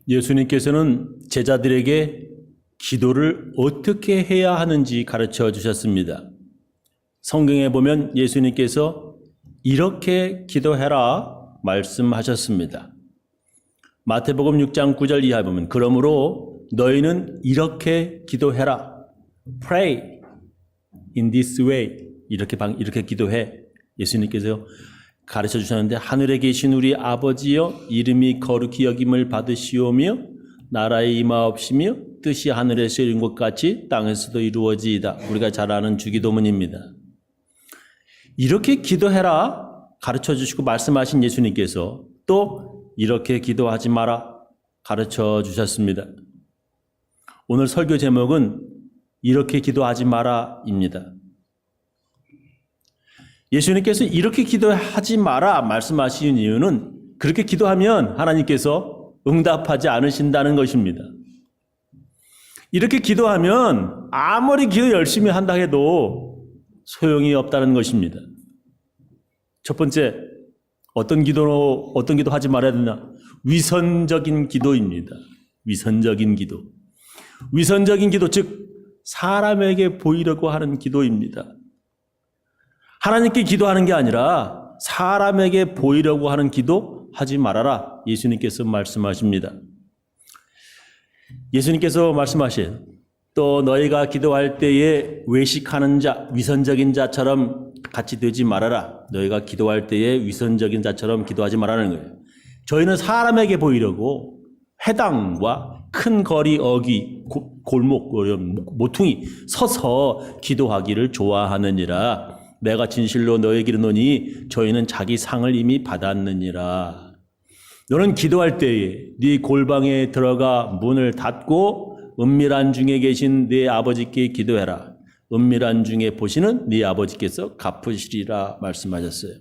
예수님께서는 제자들에게 기도를 어떻게 해야 하는지 가르쳐 주셨습니다. 성경에 보면 예수님께서 이렇게 기도해라 말씀하셨습니다. 마태복음 6장 9절 이하에 보면 그러므로 너희는 이렇게 기도해라. Pray in this way. 이렇게 기도해. 예수님께서 가르쳐 주셨는데 하늘에 계신 우리 아버지여 이름이 거룩히 여김을 받으시오며 나라의 임하옵시며 뜻이 하늘에서 이룬 것 같이 땅에서도 이루어지이다. 우리가 잘 아는 주기도문입니다. 이렇게 기도해라 가르쳐 주시고 말씀하신 예수님께서 또 이렇게 기도하지 마라 가르쳐 주셨습니다. 오늘 설교 제목은 이렇게 기도하지 마라입니다. 예수님께서 이렇게 기도하지 마라 말씀하신 이유는 그렇게 기도하면 하나님께서 응답하지 않으신다는 것입니다. 이렇게 기도하면 아무리 기도 열심히 한다 해도 소용이 없다는 것입니다. 첫 번째, 어떤 기도 하지 말아야 되나? 위선적인 기도입니다. 위선적인 기도. 위선적인 기도, 즉 사람에게 보이려고 하는 기도입니다. 하나님께 기도하는 게 아니라 사람에게 보이려고 하는 기도 하지 말아라. 예수님께서 말씀하십니다. 예수님께서 말씀하신 또 너희가 기도할 때에 외식하는 자, 위선적인 자처럼 같이 되지 말아라. 너희가 기도할 때에 위선적인 자처럼 기도하지 말라는 거예요. 저희는 사람에게 보이려고 회당과 큰 거리 어귀, 골목, 모퉁이 서서 기도하기를 좋아하느니라. 내가 진실로 너에게 이르노니 저희는 자기 상을 이미 받았느니라. 너는 기도할 때에 네 골방에 들어가 문을 닫고 은밀한 중에 계신 네 아버지께 기도해라. 은밀한 중에 보시는 네 아버지께서 갚으시리라 말씀하셨어요.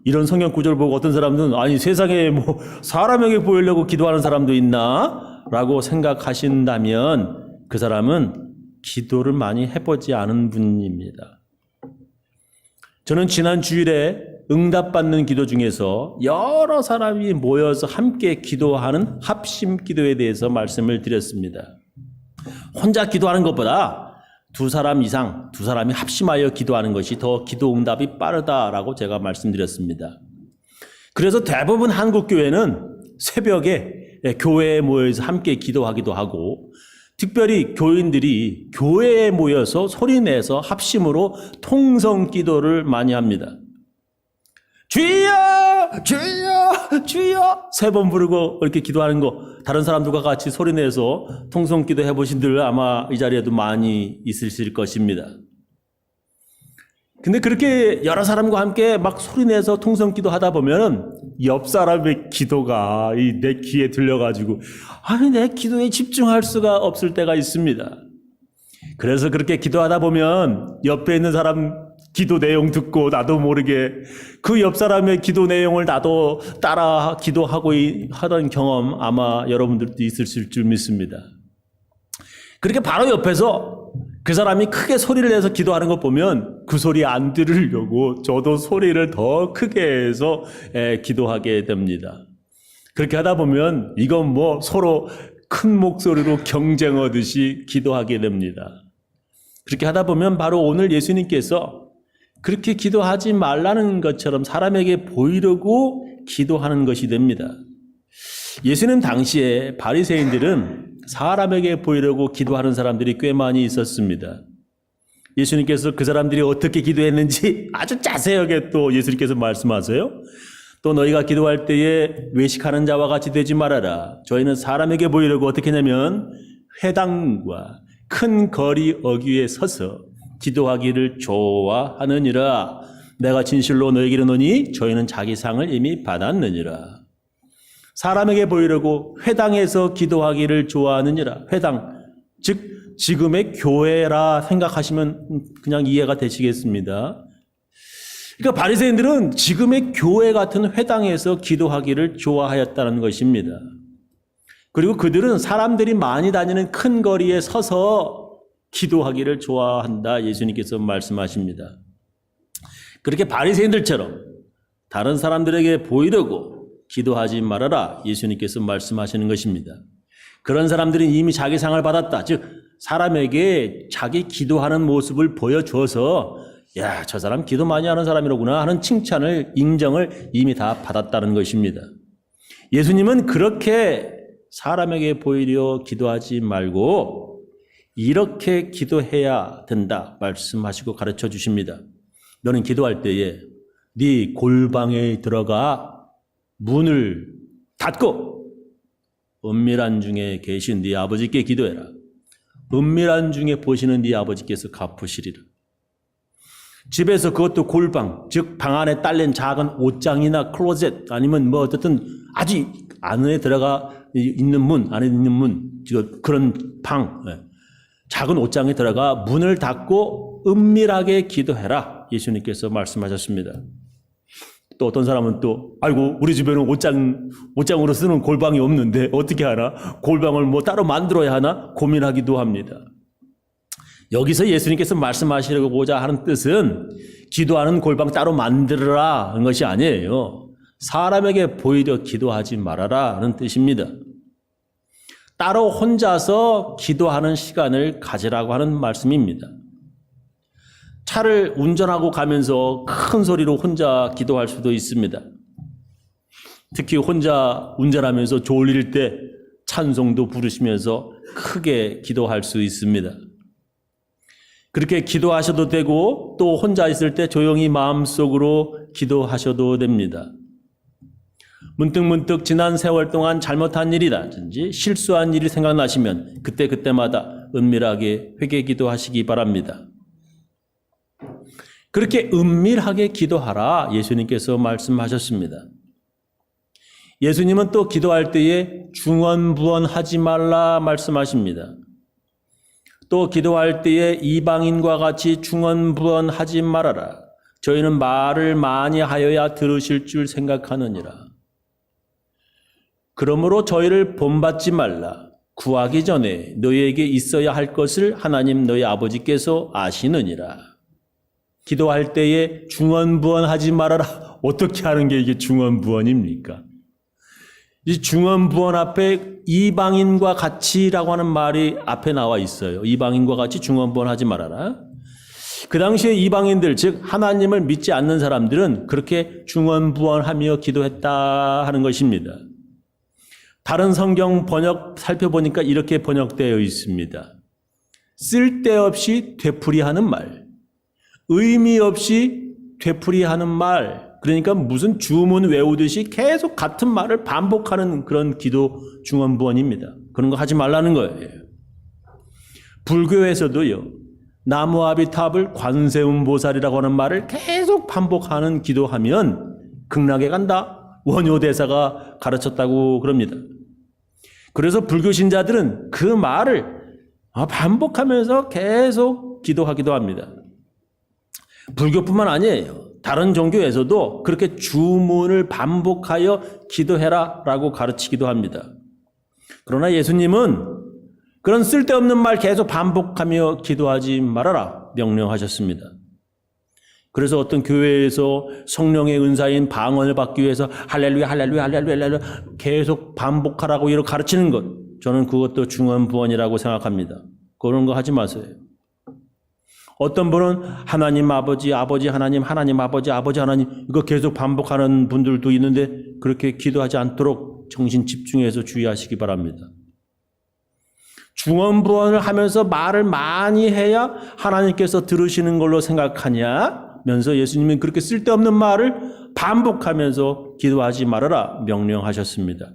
이런 성경 구절을 보고 어떤 사람들은 아니 세상에 뭐 사람에게 보이려고 기도하는 사람도 있나? 라고 생각하신다면 그 사람은 기도를 많이 해보지 않은 분입니다. 저는 지난 주일에 응답받는 기도 중에서 여러 사람이 모여서 함께 기도하는 합심 기도에 대해서 말씀을 드렸습니다. 혼자 기도하는 것보다 두 사람 이상, 두 사람이 합심하여 기도하는 것이 더 기도 응답이 빠르다라고 제가 말씀드렸습니다. 그래서 대부분 한국 교회는 새벽에 교회에 모여서 함께 기도하기도 하고 특별히 교인들이 교회에 모여서 소리내서 합심으로 통성 기도를 많이 합니다. 주여! 주여! 주여! 세 번 부르고 이렇게 기도하는 거 다른 사람들과 같이 소리내서 통성 기도 해보신들 아마 이 자리에도 많이 있으실 것입니다. 근데 그렇게 여러 사람과 함께 막 소리내서 통성 기도하다 보면 옆 사람의 기도가 내 귀에 들려가지고 아니 내 기도에 집중할 수가 없을 때가 있습니다. 그래서 그렇게 기도하다 보면 옆에 있는 사람 기도 내용 듣고 나도 모르게 그 옆 사람의 기도 내용을 나도 따라 기도하고 하던 경험 아마 여러분들도 있으실 줄 믿습니다. 그렇게 바로 옆에서 그 사람이 크게 소리를 내서 기도하는 거 보면 그 소리 안 들으려고 저도 소리를 더 크게 해서 기도하게 됩니다. 그렇게 하다 보면 이건 뭐 서로 큰 목소리로 경쟁하듯이 기도하게 됩니다. 그렇게 하다 보면 바로 오늘 예수님께서 그렇게 기도하지 말라는 것처럼 사람에게 보이려고 기도하는 것이 됩니다. 예수님 당시에 바리새인들은 사람에게 보이려고 기도하는 사람들이 꽤 많이 있었습니다. 예수님께서 그 사람들이 어떻게 기도했는지 아주 자세하게 또 예수님께서 말씀하세요. 또 너희가 기도할 때에 외식하는 자와 같이 되지 말아라. 저희는 사람에게 보이려고 어떻게 하냐면 회당과 큰 거리 어귀에 서서 기도하기를 좋아하느니라. 내가 진실로 너에게 이르노니 저희는 자기 상을 이미 받았느니라. 사람에게 보이려고 회당에서 기도하기를 좋아하느니라. 회당, 즉 지금의 교회라 생각하시면 그냥 이해가 되시겠습니다. 그러니까 바리새인들은 지금의 교회 같은 회당에서 기도하기를 좋아하였다는 것입니다. 그리고 그들은 사람들이 많이 다니는 큰 거리에 서서 기도하기를 좋아한다. 예수님께서 말씀하십니다. 그렇게 바리새인들처럼 다른 사람들에게 보이려고 기도하지 말아라. 예수님께서 말씀하시는 것입니다. 그런 사람들은 이미 자기 상을 받았다. 즉 사람에게 자기 기도하는 모습을 보여줘서 야, 저 사람 기도 많이 하는 사람이로구나 하는 칭찬을, 인정을 이미 다 받았다는 것입니다. 예수님은 그렇게 사람에게 보이려 기도하지 말고 이렇게 기도해야 된다 말씀하시고 가르쳐 주십니다. 너는 기도할 때에 네 골방에 들어가 문을 닫고 은밀한 중에 계신 네 아버지께 기도해라. 은밀한 중에 보시는 네 아버지께서 갚으시리라. 집에서 그것도 골방, 즉 방 안에 딸린 작은 옷장이나 클로젯 아니면 뭐 어쨌든 아주 안에 들어가 있는 문, 안에 있는 문, 그런 방, 작은 옷장에 들어가 문을 닫고 은밀하게 기도해라. 예수님께서 말씀하셨습니다. 또 어떤 사람은 또 아이고 우리 집에는 옷장으로 쓰는 골방이 없는데 어떻게 하나? 골방을 뭐 따로 만들어야 하나? 고민하기도 합니다. 여기서 예수님께서 말씀하시고자 하는 뜻은 기도하는 골방 따로 만들어라 하는 것이 아니에요. 사람에게 보이려 기도하지 말아라 하는 뜻입니다. 따로 혼자서 기도하는 시간을 가지라고 하는 말씀입니다. 차를 운전하고 가면서 큰 소리로 혼자 기도할 수도 있습니다. 특히 혼자 운전하면서 졸릴 때 찬송도 부르시면서 크게 기도할 수 있습니다. 그렇게 기도하셔도 되고 또 혼자 있을 때 조용히 마음속으로 기도하셔도 됩니다. 문득문득 지난 세월 동안 잘못한 일이라든지 실수한 일이 생각나시면 그때마다 은밀하게 회개 기도하시기 바랍니다. 그렇게 은밀하게 기도하라 예수님께서 말씀하셨습니다. 예수님은 또 기도할 때에 중언부언하지 말라 말씀하십니다. 또 기도할 때에 이방인과 같이 중언부언하지 말아라. 저희는 말을 많이 하여야 들으실 줄 생각하느니라. 그러므로 저희를 본받지 말라. 구하기 전에 너희에게 있어야 할 것을 하나님 너희 아버지께서 아시느니라. 기도할 때에 중언부언하지 말아라. 어떻게 하는 게 이게 중언부언입니까? 이 중언부언 앞에 이방인과 같이라고 하는 말이 앞에 나와 있어요. 이방인과 같이 중언부언하지 말아라. 그 당시에 이방인들, 즉 하나님을 믿지 않는 사람들은 그렇게 중언부언하며 기도했다 하는 것입니다. 다른 성경 번역 살펴보니까 이렇게 번역되어 있습니다. 쓸데없이 되풀이하는 말, 의미 없이 되풀이하는 말, 그러니까 무슨 주문 외우듯이 계속 같은 말을 반복하는 그런 기도 중언부언입니다. 그런 거 하지 말라는 거예요. 불교에서도요, 나무아비탑을 관세음보살이라고 하는 말을 계속 반복하는 기도하면 극락에 간다. 원효대사가 가르쳤다고 그럽니다. 그래서 불교 신자들은 그 말을 반복하면서 계속 기도하기도 합니다. 불교뿐만 아니에요. 다른 종교에서도 그렇게 주문을 반복하여 기도해라라고 가르치기도 합니다. 그러나 예수님은 그런 쓸데없는 말 계속 반복하며 기도하지 말아라 명령하셨습니다. 그래서 어떤 교회에서 성령의 은사인 방언을 받기 위해서 할렐루야 할렐루야 할렐루야 할렐루야 계속 반복하라고 이렇게 가르치는 것, 저는 그것도 중언부언이라고 생각합니다. 그런 거 하지 마세요. 어떤 분은 하나님 아버지, 아버지 하나님, 하나님 아버지, 아버지 하나님 이거 계속 반복하는 분들도 있는데 그렇게 기도하지 않도록 정신 집중해서 주의하시기 바랍니다. 중언부언을 하면서 말을 많이 해야 하나님께서 들으시는 걸로 생각하냐면서 예수님은 그렇게 쓸데없는 말을 반복하면서 기도하지 말아라 명령하셨습니다.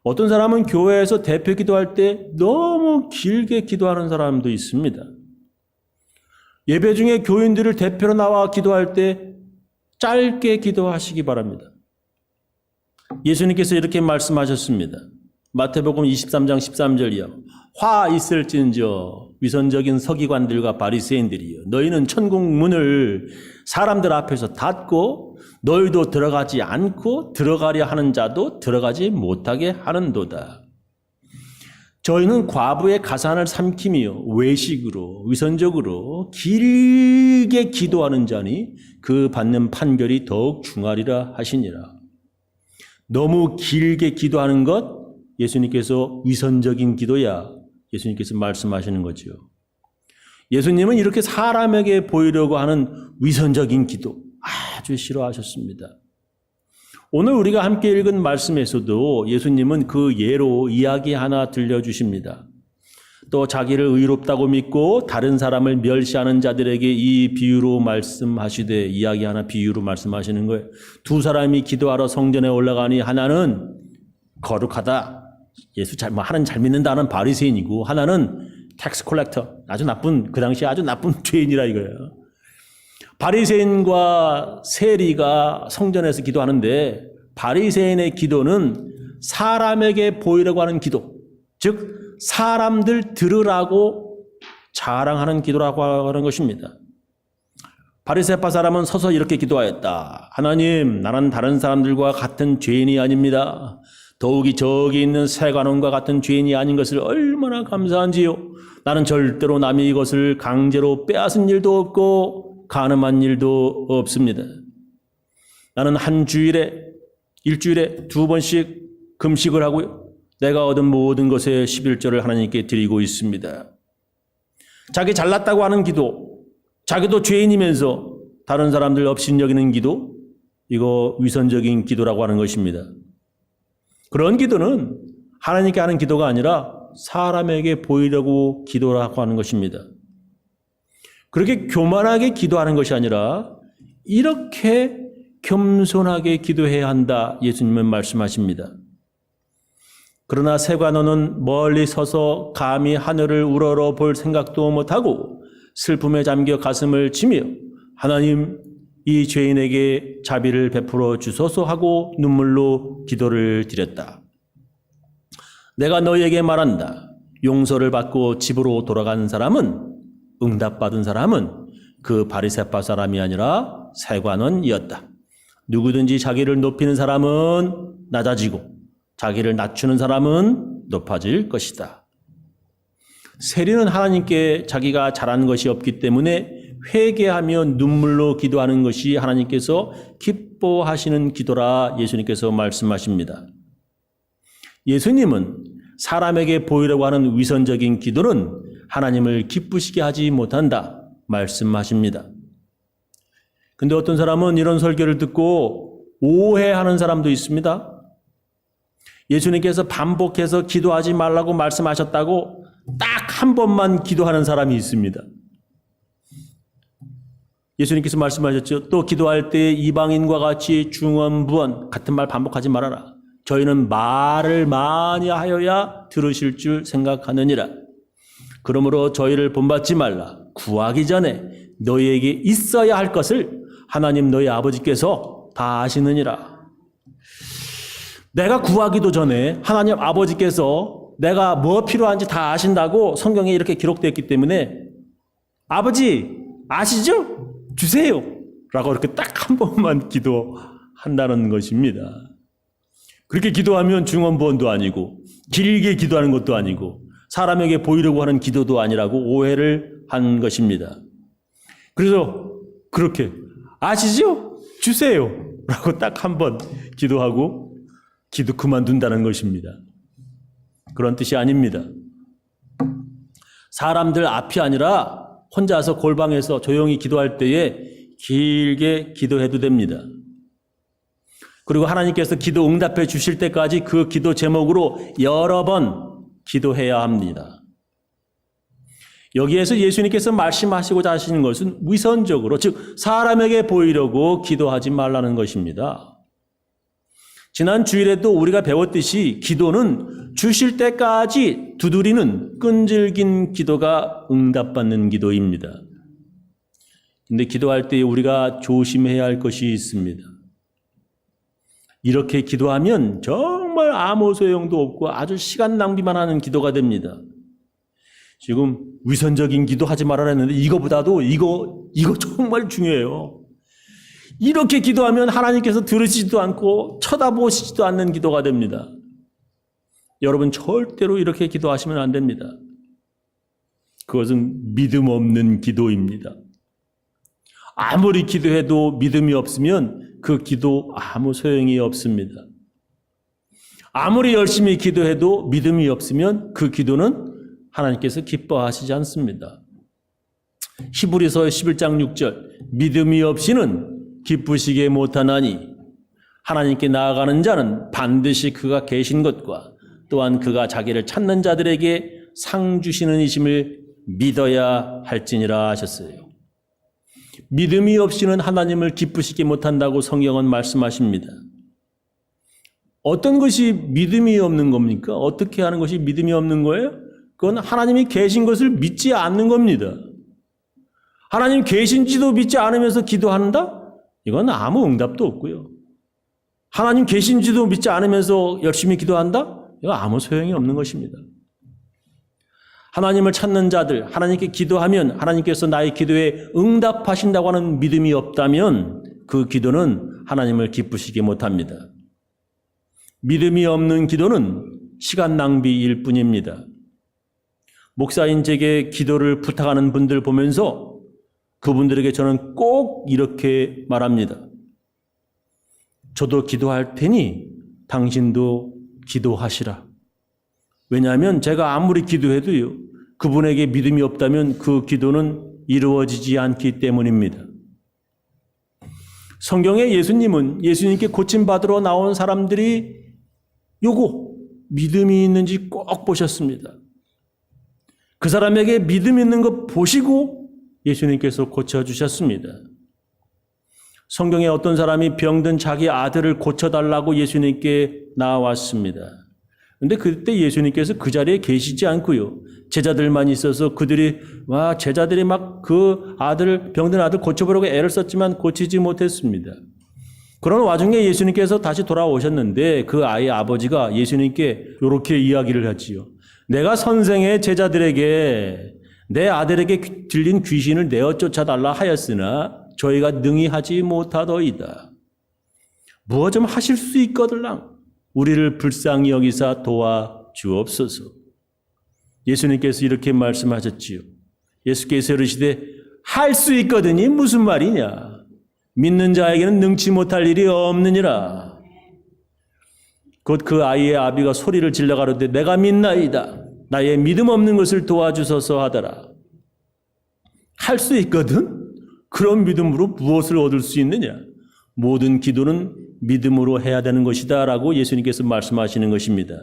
어떤 사람은 교회에서 대표 기도할 때 너무 길게 기도하는 사람도 있습니다. 예배 중에 교인들을 대표로 나와 기도할 때 짧게 기도하시기 바랍니다. 예수님께서 이렇게 말씀하셨습니다. 마태복음 23장 13절이요. 화 있을진저 위선적인 서기관들과 바리새인들이요. 너희는 천국 문을 사람들 앞에서 닫고 너희도 들어가지 않고 들어가려 하는 자도 들어가지 못하게 하는도다. 저희는 과부의 가산을 삼키며 외식으로 위선적으로 길게 기도하는 자니 그 받는 판결이 더욱 중하리라 하시니라. 너무 길게 기도하는 것, 예수님께서 위선적인 기도야. 예수님께서 말씀하시는 거죠. 예수님은 이렇게 사람에게 보이려고 하는 위선적인 기도 아주 싫어하셨습니다. 오늘 우리가 함께 읽은 말씀에서도 예수님은 그 예로 이야기 하나 들려주십니다. 또 자기를 의롭다고 믿고 다른 사람을 멸시하는 자들에게 이 비유로 말씀하시되, 이야기 하나 비유로 말씀하시는 거예요. 두 사람이 기도하러 성전에 올라가니 하나는 거룩하다. 하나는 잘 믿는다는 바리새인이고 하나는 텍스 콜렉터, 아주 나쁜, 그 당시에 아주 나쁜 죄인이라 이거예요. 바리새인과 세리가 성전에서 기도하는데 바리새인의 기도는 사람에게 보이려고 하는 기도, 즉 사람들 들으라고 자랑하는 기도라고 하는 것입니다. 바리새파 사람은 서서 이렇게 기도하였다. 하나님, 나는 다른 사람들과 같은 죄인이 아닙니다. 더욱이 저기 있는 세관원과 같은 죄인이 아닌 것을 얼마나 감사한지요. 나는 절대로 남의 이것을 강제로 빼앗은 일도 없고 간음한 일도 없습니다. 나는 일주일에 2번씩 금식을 하고요. 내가 얻은 모든 것의 11조를 하나님께 드리고 있습니다. 자기 잘났다고 하는 기도, 자기도 죄인이면서 다른 사람들 업신여기는 기도, 이거 위선적인 기도라고 하는 것입니다. 그런 기도는 하나님께 하는 기도가 아니라 사람에게 보이려고 기도라고 하는 것입니다. 그렇게 교만하게 기도하는 것이 아니라 이렇게 겸손하게 기도해야 한다, 예수님은 말씀하십니다. 그러나 세관원은 멀리 서서 감히 하늘을 우러러 볼 생각도 못하고 슬픔에 잠겨 가슴을 치며 하나님, 이 죄인에게 자비를 베풀어 주소서 하고 눈물로 기도를 드렸다. 내가 너희에게 말한다. 용서를 받고 집으로 돌아간 사람은, 응답받은 사람은 그 바리새파 사람이 아니라 세관원이었다. 누구든지 자기를 높이는 사람은 낮아지고 자기를 낮추는 사람은 높아질 것이다. 세리는 하나님께 자기가 잘한 것이 없기 때문에 회개하며 눈물로 기도하는 것이 하나님께서 기뻐하시는 기도라 예수님께서 말씀하십니다. 예수님은 사람에게 보이려고 하는 위선적인 기도는 하나님을 기쁘시게 하지 못한다 말씀하십니다. 근데 어떤 사람은 이런 설교를 듣고 오해하는 사람도 있습니다. 예수님께서 반복해서 기도하지 말라고 말씀하셨다고 딱 한 번만 기도하는 사람이 있습니다. 예수님께서 말씀하셨죠. 또 기도할 때 이방인과 같이 중언부언 같은 말 반복하지 말아라. 저희는 말을 많이 하여야 들으실 줄 생각하느니라. 그러므로 저희를 본받지 말라. 구하기 전에 너희에게 있어야 할 것을 하나님 너희 아버지께서 다 아시느니라. 내가 구하기도 전에 하나님 아버지께서 내가 뭐 필요한지 다 아신다고 성경에 이렇게 기록되었기 때문에 아버지 아시죠? 주세요. 라고 이렇게 딱 한 번만 기도한다는 것입니다. 그렇게 기도하면 중언부언도 아니고 길게 기도하는 것도 아니고 사람에게 보이려고 하는 기도도 아니라고 오해를 한 것입니다. 그래서 그렇게 아시죠? 주세요. 라고 딱 한 번 기도하고 기도 그만둔다는 것입니다. 그런 뜻이 아닙니다. 사람들 앞이 아니라 혼자서 골방에서 조용히 기도할 때에 길게 기도해도 됩니다. 그리고 하나님께서 기도 응답해 주실 때까지 그 기도 제목으로 여러 번 기도해야 합니다. 여기에서 예수님께서 말씀하시고자 하시는 것은 위선적으로, 즉 사람에게 보이려고 기도하지 말라는 것입니다. 지난 주일에도 우리가 배웠듯이 기도는 주실 때까지 두드리는 끈질긴 기도가 응답받는 기도입니다. 근데 기도할 때 우리가 조심해야 할 것이 있습니다. 이렇게 기도하면 정말 아무 소용도 없고 아주 시간 낭비만 하는 기도가 됩니다. 지금 위선적인 기도 하지 말아라 했는데 이거보다도 이거 정말 중요해요. 이렇게 기도하면 하나님께서 들으시지도 않고 쳐다보시지도 않는 기도가 됩니다. 여러분 절대로 이렇게 기도하시면 안 됩니다. 그것은 믿음 없는 기도입니다. 아무리 기도해도 믿음이 없으면 그 기도 아무 소용이 없습니다. 아무리 열심히 기도해도 믿음이 없으면 그 기도는 하나님께서 기뻐하시지 않습니다. 히브리서 11장 6절 믿음이 없이는 기쁘시게 못하나니 하나님께 나아가는 자는 반드시 그가 계신 것과 또한 그가 자기를 찾는 자들에게 상 주시는 이심을 믿어야 할지니라 하셨어요. 믿음이 없이는 하나님을 기쁘시게 못한다고 성경은 말씀하십니다. 어떤 것이 믿음이 없는 겁니까? 어떻게 하는 것이 믿음이 없는 거예요? 그건 하나님이 계신 것을 믿지 않는 겁니다. 하나님 계신지도 믿지 않으면서 기도한다? 이건 아무 응답도 없고요. 하나님 계신지도 믿지 않으면서 열심히 기도한다? 이거 아무 소용이 없는 것입니다. 하나님을 찾는 자들, 하나님께 기도하면 하나님께서 나의 기도에 응답하신다고 하는 믿음이 없다면 그 기도는 하나님을 기쁘시게 못합니다. 믿음이 없는 기도는 시간 낭비일 뿐입니다. 목사인 제게 기도를 부탁하는 분들 보면서 그분들에게 저는 꼭 이렇게 말합니다. 저도 기도할 테니 당신도 기도하시라. 왜냐하면 제가 아무리 기도해도요, 그분에게 믿음이 없다면 그 기도는 이루어지지 않기 때문입니다. 성경에 예수님은 예수님께 고침받으러 나온 사람들이 요거 믿음이 있는지 꼭 보셨습니다. 그 사람에게 믿음 있는 것 보시고 예수님께서 고쳐주셨습니다. 성경에 어떤 사람이 병든 자기 아들을 고쳐달라고 예수님께 나왔습니다. 그런데 그때 예수님께서 그 자리에 계시지 않고요, 제자들만 있어서 그들이 제자들이 막 그 병든 아들 고쳐보려고 애를 썼지만 고치지 못했습니다. 그런 와중에 예수님께서 다시 돌아오셨는데 그 아이의 아버지가 예수님께 이렇게 이야기를 했지요. 내가 선생의 제자들에게 내 아들에게 들린 귀신을 내어 쫓아달라 하였으나 저희가 능히 하지 못하더이다. 무엇 좀 하실 수 있거들랑 우리를 불쌍히 여기사 도와주옵소서. 예수님께서 이렇게 말씀하셨지요. 예수께서 이르시되 할 수 있거든이 무슨 말이냐. 믿는 자에게는 능치 못할 일이 없느니라. 곧 그 아이의 아비가 소리를 질러 가로되 내가 믿나이다. 나의 믿음 없는 것을 도와주소서 하더라. 할 수 있거든? 그런 믿음으로 무엇을 얻을 수 있느냐? 모든 기도는 믿음으로 해야 되는 것이다 라고 예수님께서 말씀하시는 것입니다.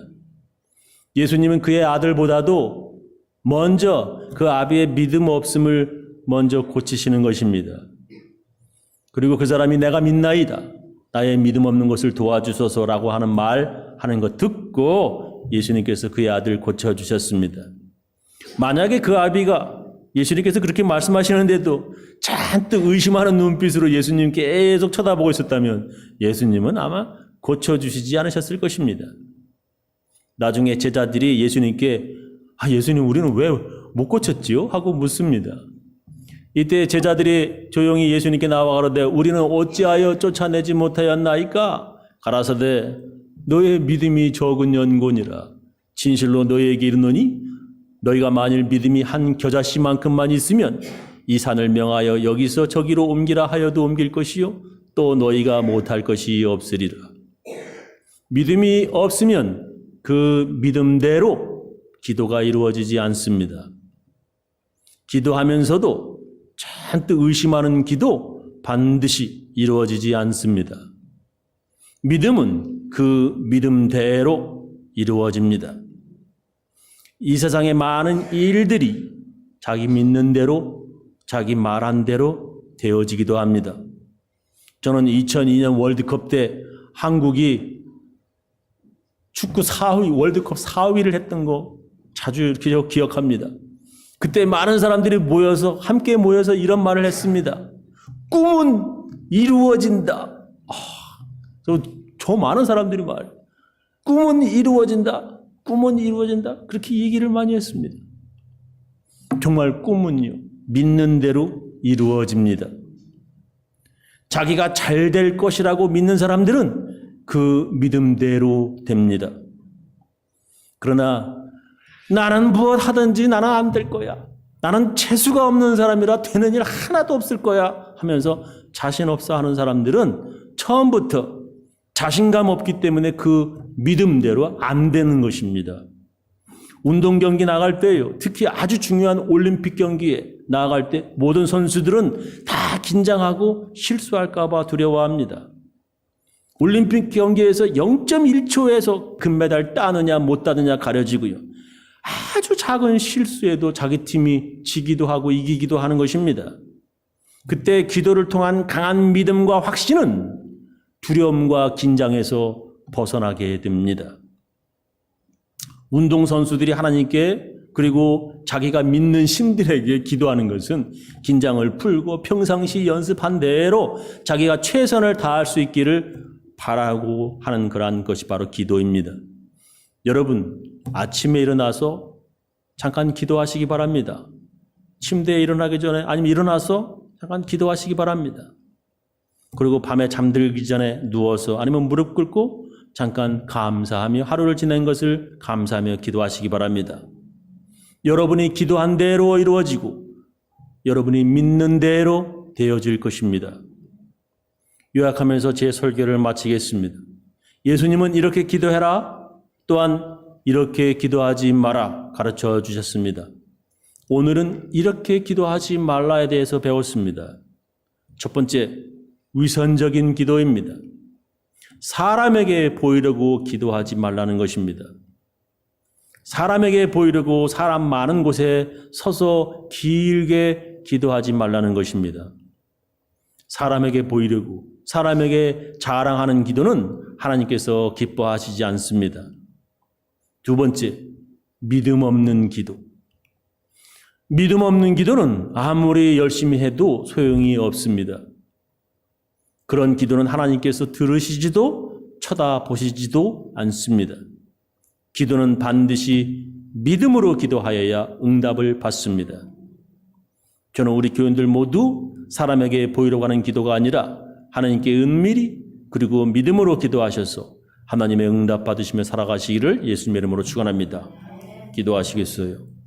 예수님은 그의 아들보다도 먼저 그 아비의 믿음 없음을 먼저 고치시는 것입니다. 그리고 그 사람이 내가 믿나이다. 나의 믿음 없는 것을 도와주소서라고 하는 거 듣고 예수님께서 그의 아들을 고쳐주셨습니다. 만약에 그 아비가 예수님께서 그렇게 말씀하시는데도 잔뜩 의심하는 눈빛으로 예수님 계속 쳐다보고 있었다면 예수님은 아마 고쳐주시지 않으셨을 것입니다. 나중에 제자들이 예수님께 예수님 우리는 왜 못 고쳤지요? 하고 묻습니다. 이때 제자들이 조용히 예수님께 나와 가로되 우리는 어찌하여 쫓아내지 못하였나이까? 가라사대 너의 믿음이 적은 연고니라. 진실로 너희에게 이르노니 너희가 만일 믿음이 한 겨자씨만큼만 있으면 이 산을 명하여 여기서 저기로 옮기라 하여도 옮길 것이요 또 너희가 못할 것이 없으리라. 믿음이 없으면 그 믿음대로 기도가 이루어지지 않습니다. 기도하면서도 잔뜩 의심하는 기도 반드시 이루어지지 않습니다. 믿음은 그 믿음대로 이루어집니다. 이 세상의 많은 일들이 자기 믿는 대로 자기 말한 대로 되어지기도 합니다. 저는 2002년 월드컵 때 한국이 축구 4위, 월드컵 4위를 했던 거 자주 기억합니다. 그때 많은 사람들이 함께 모여서 이런 말을 했습니다. 꿈은 이루어진다. 저 많은 사람들이 꿈은 이루어진다. 꿈은 이루어진다. 그렇게 얘기를 많이 했습니다. 정말 꿈은요, 믿는 대로 이루어집니다. 자기가 잘 될 것이라고 믿는 사람들은 그 믿음대로 됩니다. 그러나 나는 무엇 하든지 나는 안 될 거야. 나는 재수가 없는 사람이라 되는 일 하나도 없을 거야 하면서 자신 없어 하는 사람들은 처음부터 자신감 없기 때문에 그 믿음대로 안 되는 것입니다. 운동 경기 나갈 때요. 특히 아주 중요한 올림픽 경기에 나갈 때 모든 선수들은 다 긴장하고 실수할까 봐 두려워합니다. 올림픽 경기에서 0.1초에서 금메달 따느냐 못 따느냐 가려지고요. 아주 작은 실수에도 자기 팀이 지기도 하고 이기기도 하는 것입니다. 그때 기도를 통한 강한 믿음과 확신은 두려움과 긴장에서 벗어나게 됩니다. 운동선수들이 하나님께 그리고 자기가 믿는 신들에게 기도하는 것은 긴장을 풀고 평상시 연습한 대로 자기가 최선을 다할 수 있기를 바라고 하는 그러한 것이 바로 기도입니다. 여러분, 아침에 일어나서 잠깐 기도하시기 바랍니다. 침대에 일어나기 전에 아니면 일어나서 잠깐 기도하시기 바랍니다. 그리고 밤에 잠들기 전에 누워서 아니면 무릎 꿇고 잠깐 감사하며 하루를 지낸 것을 감사하며 기도하시기 바랍니다. 여러분이 기도한 대로 이루어지고 여러분이 믿는 대로 되어질 것입니다. 요약하면서 제 설교를 마치겠습니다. 예수님은 이렇게 기도해라, 또한 이렇게 기도하지 마라 가르쳐 주셨습니다. 오늘은 이렇게 기도하지 말라에 대해서 배웠습니다. 첫 번째, 위선적인 기도입니다. 사람에게 보이려고 기도하지 말라는 것입니다. 사람에게 보이려고 사람 많은 곳에 서서 길게 기도하지 말라는 것입니다. 사람에게 보이려고 사람에게 자랑하는 기도는 하나님께서 기뻐하시지 않습니다. 두 번째, 믿음 없는 기도. 믿음 없는 기도는 아무리 열심히 해도 소용이 없습니다. 그런 기도는 하나님께서 들으시지도 쳐다보시지도 않습니다. 기도는 반드시 믿음으로 기도하여야 응답을 받습니다. 저는 우리 교인들 모두 사람에게 보이려고 하는 기도가 아니라 하나님께 은밀히 그리고 믿음으로 기도하셔서 하나님의 응답 받으시며 살아가시기를 예수님의 이름으로 축원합니다. 기도하시겠어요?